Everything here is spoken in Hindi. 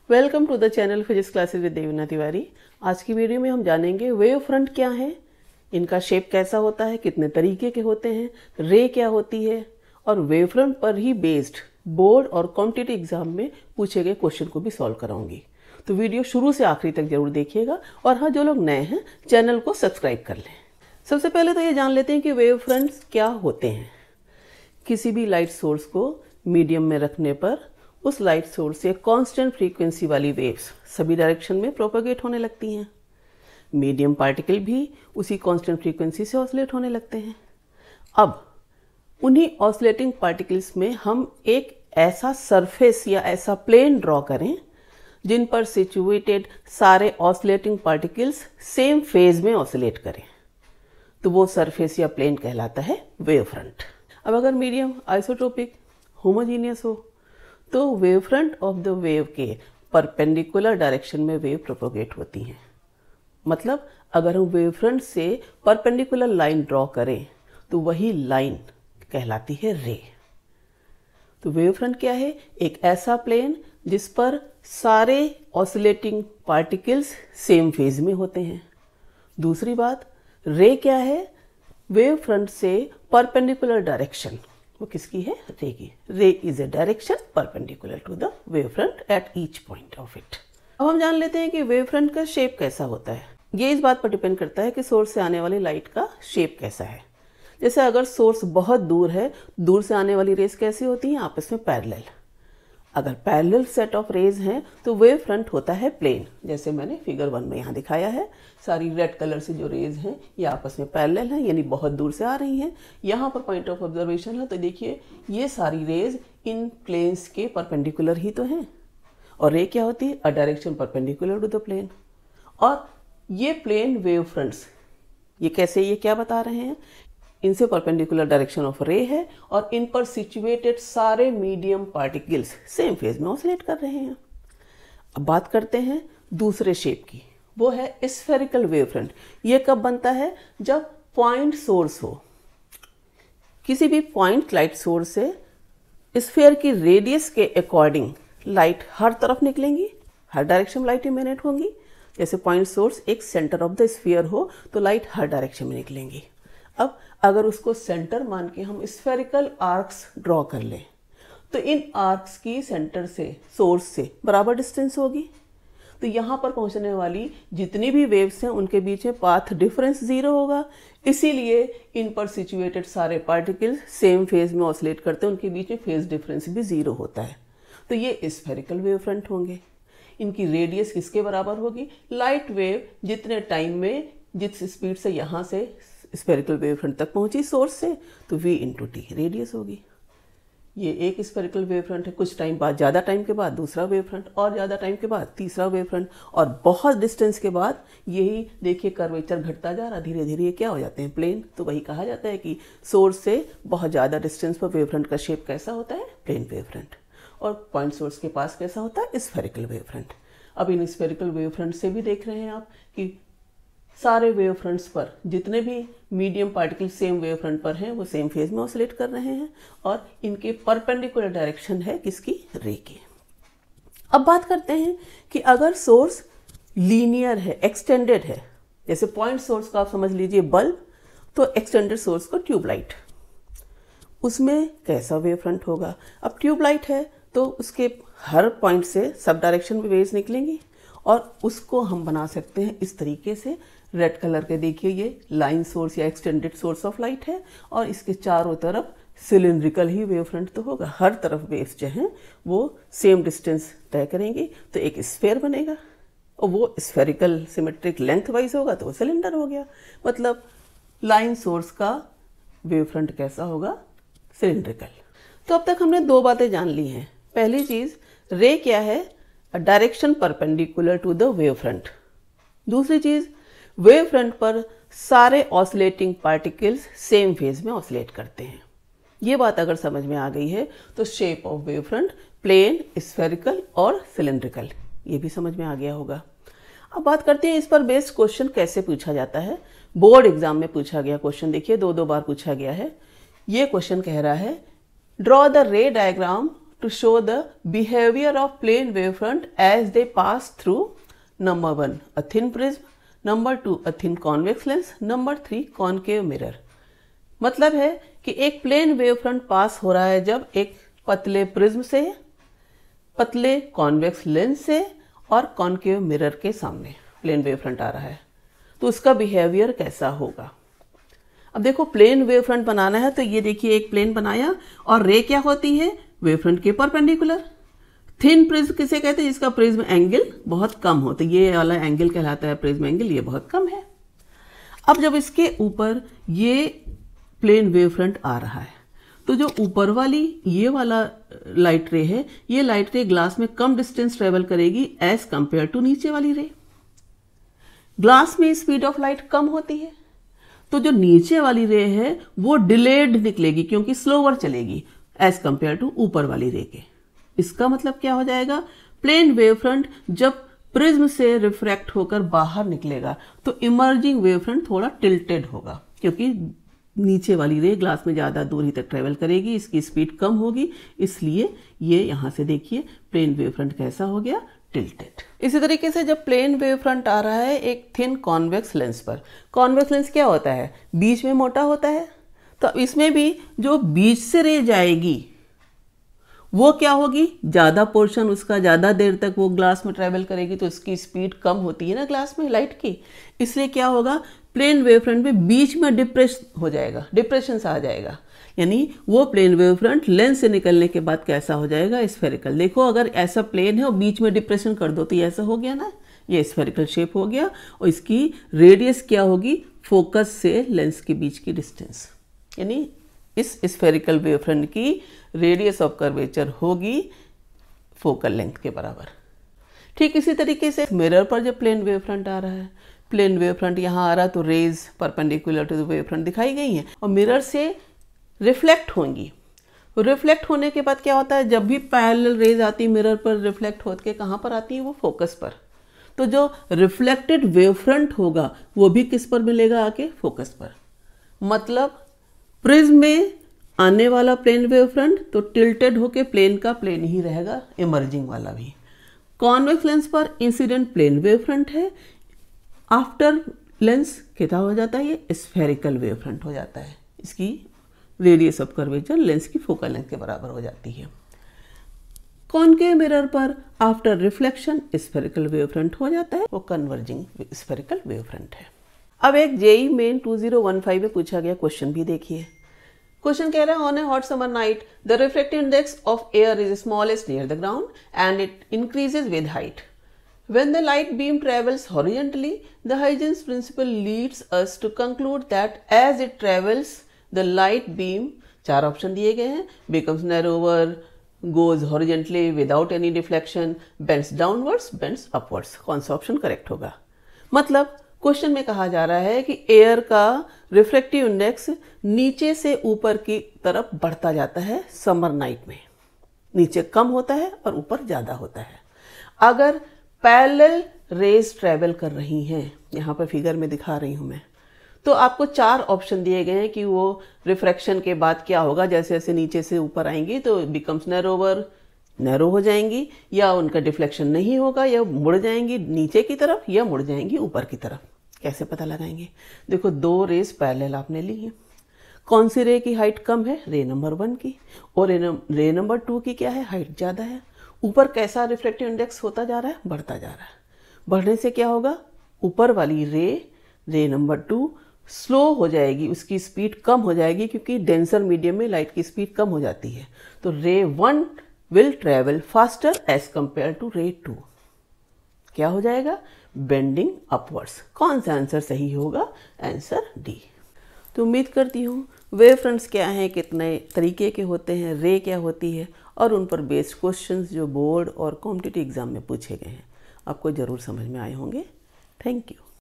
Welcome to the channel physics classes with Devina Tiwari. आज की वीडियो में हम जानेंगे वेव फ्रंट क्या है, इनका शेप कैसा होता है, कितने तरीके के होते हैं, रे क्या होती है और वेव फ्रंट पर ही बेस्ड बोर्ड और कॉम्पिटिटिव एग्जाम में पूछे गए क्वेश्चन को भी सॉल्व कराऊंगी। तो वीडियो शुरू से आखिरी तक जरूर देखिएगा और हाँ, जो लोग नए हैं चैनल को सब्सक्राइब कर लें। सबसे पहले तो ये जान लेते हैं कि वेव फ्रंट्स क्या होते हैं। किसी भी लाइट सोर्स को मीडियम में रखने पर उस लाइट सोर्स से कांस्टेंट फ्रीक्वेंसी वाली वेव्स सभी डायरेक्शन में प्रोपेगेट होने लगती हैं। मीडियम पार्टिकल भी उसी कांस्टेंट फ्रीक्वेंसी से ऑसिलेट होने लगते हैं। अब उन्हीं ऑसिलेटिंग पार्टिकल्स में हम एक ऐसा सरफेस या ऐसा प्लेन ड्रॉ करें जिन पर सिचुएटेड सारे ऑसिलेटिंग पार्टिकल्स सेम फेज में ऑसिलेट करें, तो वो सरफेस या प्लेन कहलाता है वेव फ्रंट। अब अगर मीडियम आइसोट्रोपिक होमोजीनियस हो तो wave front of the wave के परपेंडिकुलर डायरेक्शन में वेव प्रोपोगेट होती हैं। मतलब अगर हम वेव फ्रंट से परपेंडिकुलर लाइन ड्रॉ करें तो वही लाइन कहलाती है रे। तो वेव फ्रंट क्या है? एक ऐसा प्लेन जिस पर सारे ऑसिलेटिंग पार्टिकल्स सेम फेज में होते हैं। दूसरी बात, रे क्या है? वेव फ्रंट से परपेंडिकुलर डायरेक्शन वो किसकी है? रे की। Ray is a direction perpendicular to the wave front at each point of it. अब हम जान लेते हैं कि वेव फ्रंट का शेप कैसा होता है। ये इस बात पर डिपेंड करता है कि सोर्स से आने वाली लाइट का शेप कैसा है। जैसे अगर सोर्स बहुत दूर है, दूर से आने वाली रेज कैसी होती हैं? आपस में पैरेलल। अगर पैरेलल सेट ऑफ रेज हैं तो वेव फ्रंट होता है प्लेन। जैसे मैंने फिगर 1 में यहाँ दिखाया है, सारी रेड कलर से जो रेज हैं ये आपस में पैरेलल हैं, यानी बहुत दूर से आ रही हैं। यहाँ पर पॉइंट ऑफ ऑब्जर्वेशन है तो देखिए ये सारी रेज इन प्लेन्स के परपेंडिकुलर ही तो हैं। और रे क्या होती है? A direction perpendicular to the plane. और ये प्लेन वेव फ्रंट्स ये कैसे, ये क्या बता रहे हैं? इनसे परपेंडिकुलर डायरेक्शन ऑफ रे है और इन पर सिचुएटेड सारे मीडियम पार्टिकल्स सेम फेज में ऑसिलेट कर रहे हैं। अब बात करते हैं दूसरे शेप की, वो है स्फेरिकल वेव फ्रंट। ये कब बनता है? जब पॉइंट सोर्स हो। किसी भी पॉइंट लाइट सोर्स से स्फेयर की रेडियस के अकॉर्डिंग लाइट हर तरफ निकलेंगी, हर डायरेक्शन में लाइट इमिनेट होंगी। जैसे पॉइंट सोर्स एक सेंटर ऑफ द स्फीयर हो तो लाइट हर डायरेक्शन में निकलेंगी। अब अगर उसको सेंटर मान के हम स्फेरिकल आर्क्स ड्रॉ कर लें तो इन आर्क्स की सेंटर से सोर्स से बराबर डिस्टेंस होगी। तो यहाँ पर पहुँचने वाली जितनी भी वेव्स हैं उनके बीच में पाथ डिफरेंस 0 होगा। इसीलिए इन पर सिचुएटेड सारे पार्टिकल्स सेम फेज में ऑसिलेट करते हैं, उनके बीच में फेज डिफरेंस भी 0 होता है। तो ये स्फेरिकल वेव फ्रंट होंगे। इनकी रेडियस किसके बराबर होगी? लाइट वेव जितने टाइम में जिस स्पीड से यहाँ से स्फेरिकल वेव फ्रंट तक पहुंची सोर्स से, तो v इंटू टी रेडियस होगी। ये एक स्फेरिकल वेव फ्रंट है। कुछ टाइम बाद, ज़्यादा टाइम के बाद दूसरा वेव फ्रंट, और ज़्यादा टाइम के बाद तीसरा वेव फ्रंट, और बहुत डिस्टेंस के बाद यही देखिए कर्वेचर घटता जा रहा, धीरे धीरे ये क्या हो जाते हैं? प्लेन। तो वही कहा जाता है कि सोर्स से बहुत ज़्यादा डिस्टेंस पर वेव फ्रंट का शेप कैसा होता है? Plane wave front. और पॉइंट सोर्स के पास कैसा होता है? Spherical wave front. अब इन स्फेरिकल वेव फ्रंट से भी देख रहे हैं आप कि सारे वेव फ्रंट्स पर जितने भी medium particle same wave front पर हैं वो सेम फेज में ऑसिलेट कर रहे हैं और इनके परपेंडिकुलर डायरेक्शन है किसकी? रे की। अब बात करते हैं कि अगर सोर्स लीनियर है, एक्सटेंडेड है, जैसे पॉइंट सोर्स का आप समझ लीजिए बल्ब, तो एक्सटेंडेड सोर्स को ट्यूबलाइट, उसमें कैसा वेव फ्रंट होगा? अब ट्यूबलाइट है तो उसके हर पॉइंट से सब डायरेक्शन में वेव्स निकलेंगी और उसको हम बना सकते हैं इस तरीके से। रेड कलर के देखिए ये लाइन सोर्स या एक्सटेंडेड सोर्स ऑफ लाइट है और इसके चारों तरफ सिलिंड्रिकल ही वेव फ्रंट तो होगा। हर तरफ वेव्स जो हैं वो सेम डिस्टेंस तय करेंगी तो एक स्फेयर बनेगा और वो स्फेरिकल सिमेट्रिक लेंथ वाइज होगा तो वो सिलेंडर हो गया। मतलब लाइन सोर्स का वेव फ्रंट कैसा होगा? सिलिंड्रिकल। तो अब तक हमने 2 बातें जान ली हैं। पहली चीज, रे क्या है? Direction perpendicular to the wave front. दूसरी चीज, वेव फ्रंट पर सारे ऑसिलेटिंग पार्टिकल्स सेम फेज में ऑसिलेट करते हैं। ये बात अगर समझ में आ गई है तो shape of wave front plane, spherical और सिलेंड्रिकल ये भी समझ में आ गया होगा। अब बात करते हैं इस पर बेस्ड क्वेश्चन कैसे पूछा जाता है। बोर्ड एग्जाम में पूछा गया क्वेश्चन देखिए 2 बार पूछा गया है। ये क्वेश्चन कह रहा है ड्रॉ द रे diagram to show the behavior of plane wavefront as they pass through number 1 a thin prism, number 2 a thin convex lens, number 3 concave mirror। मतलब है कि एक प्लेन वेवफ्रंट पास हो रहा है जब एक पतले प्रिज्म से, पतले कॉन्वेक्स लेंस से और कॉन्केव मिरर के सामने प्लेन वेवफ्रंट आ रहा है, तो उसका बिहेवियर कैसा होगा। अब देखो प्लेन वेवफ्रंट बनाना है तो ये देखिए एक प्लेन बनाया और रे क्या होती है, वेवफ्रंट के परपेंडिकुलर। थिन प्रिज्म किसे कहते हैं, जिसका प्रिज्म एंगल बहुत कम हो, तो ये वाला एंगल कहलाता है प्रिज्म एंगल, ये बहुत कम है। अब जब इसके ऊपर ये प्लेन वेवफ्रंट आ रहा है तो जो ऊपर वाली ये वाला लाइट रे है, ये लाइट रे ग्लास में कम डिस्टेंस ट्रेवल करेगी एज कंपेयर टू नीचे वाली रे। ग्लास में स्पीड ऑफ लाइट कम होती है, तो जो नीचे वाली रे है वो डिलेड निकलेगी क्योंकि स्लोवर चलेगी एज कंपेयर टू ऊपर वाली रे के। इसका मतलब क्या हो जाएगा, प्लेन वेवफ्रंट जब प्रिज्म से रिफ्रैक्ट होकर बाहर निकलेगा तो इमर्जिंग वेवफ्रंट थोड़ा टिल्टेड होगा, क्योंकि नीचे वाली रे ग्लास में ज़्यादा दूरी तक ट्रेवल करेगी, इसकी स्पीड कम होगी, इसलिए ये यहाँ से देखिए प्लेन वेवफ्रंट कैसा हो गया, टिल्टेड। इसी तरीके से जब प्लेन वेवफ्रंट आ रहा है एक थिन कॉन्वेक्स लेंस पर, कॉन्वेक्स लेंस क्या होता है, बीच में मोटा होता है, तो इसमें भी जो बीच से रे जाएगी वो क्या होगी, ज़्यादा पोर्शन उसका ज़्यादा देर तक वो ग्लास में ट्रेवल करेगी, तो उसकी स्पीड कम होती है ना ग्लास में लाइट की, इसलिए क्या होगा, प्लेन वेवफ्रंट में बीच में डिप्रेशन सा आ जाएगा, यानी वो प्लेन वेवफ्रंट लेंस से निकलने के बाद कैसा हो जाएगा, स्फेरिकल। देखो अगर ऐसा प्लेन है और बीच में डिप्रेशन कर दो तो ये ऐसा हो गया ना, ये स्फेरिकल शेप हो गया, और इसकी रेडियस क्या होगी, फोकस से लेंस के बीच की डिस्टेंस, यानी इस स्फेरिकल वेवफ्रंट की रेडियस ऑफ कर्वेचर होगी फोकल लेंथ के बराबर। ठीक इसी तरीके से मिरर पर जब प्लेन वेवफ्रंट आ रहा है, प्लेन वेवफ्रंट यहाँ आ रहा है तो rays perpendicular to the wavefront दिखाई गई हैं और मिरर से रिफ्लेक्ट होंगी। रिफ्लेक्ट होने के बाद क्या होता है, जब भी पैरेलल रेज आती है मिरर पर रिफ्लेक्ट होकर कहाँ पर आती है, वो फोकस पर। तो जो रिफ्लेक्टेड वेवफ्रंट होगा वो भी किस पर मिलेगा, आके फोकस पर। मतलब प्रिज्म में आने वाला प्लेन वेवफ्रंट तो टिल्टेड होके प्लेन का प्लेन ही रहेगा, इमर्जिंग वाला भी। कॉन्वेक्स लेंस पर इंसिडेंट प्लेन वेवफ्रंट है, आफ्टर लेंस कितना हो जाता है, ये स्फेरिकल वेवफ्रंट हो जाता है, इसकी रेडियस ऑफ कर्वेचर लेंस की फोकल लेंथ के बराबर हो जाती है। कॉनकेव मिरर पर आफ्टर रिफ्लेक्शन स्फेरिकल वेवफ्रंट हो जाता है, वो कन्वर्जिंग स्फेरिकल वेवफ्रंट है। अब एक जेईई मेन 2015 में पूछा गया क्वेश्चन भी देखिए। क्वेश्चन कह रहा है, on A hot summer night the refractive index of air is smallest near the ground and it increases with height. When the light beam travels horizontally, the Huygens principle leads us to conclude that as it travels, the light beam, 4 option दिए गए हैं, becomes narrower, goes horizontally without any deflection, bends downwards, bends upwards। कौन सा ऑप्शन करेक्ट होगा। मतलब क्वेश्चन में कहा जा रहा है कि एयर का रिफ्रैक्टिव इंडेक्स नीचे से ऊपर की तरफ बढ़ता जाता है समर नाइट में, नीचे कम होता है और ऊपर ज़्यादा होता है। अगर पैरेलल रेज ट्रेवल कर रही हैं, यहाँ पर फिगर में दिखा रही हूँ मैं, तो आपको 4 ऑप्शन दिए गए हैं कि वो रिफ्रैक्शन के बाद क्या होगा, जैसे जैसे नीचे से ऊपर आएंगी तो बिकम्स नैरोवर, नैरो हो जाएंगी, या उनका डिफ्लेक्शन नहीं होगा, या मुड़ जाएंगी नीचे की तरफ या मुड़ जाएंगी ऊपर की तरफ। कैसे पता लगाएंगे, देखो 2 रेज पैरेलल आपने ली है, कौन सी रे की हाइट कम है, रे नंबर 1 की, और रे नंबर 2 की क्या है, हाइट ज़्यादा है। ऊपर कैसा रिफ्रैक्टिव इंडेक्स होता जा रहा है, बढ़ता जा रहा है। बढ़ने से क्या होगा, ऊपर वाली रे नंबर 2 स्लो हो जाएगी, उसकी स्पीड कम हो जाएगी, क्योंकि डेंसर मीडियम में लाइट की स्पीड कम हो जाती है। तो ray 1 will travel faster as compare to ray 2। क्या हो जाएगा, बेंडिंग अपवर्ड्स। कौन सा आंसर सही होगा, आंसर डी। तो उम्मीद करती हूँ वेव फ्रंट्स क्या हैं, कितने तरीके के होते हैं, रे क्या होती है, और उन पर बेस्ड क्वेश्चंस जो बोर्ड और कॉम्पिटिटिव एग्जाम में पूछे गए हैं आपको ज़रूर समझ में आए होंगे। Thank you.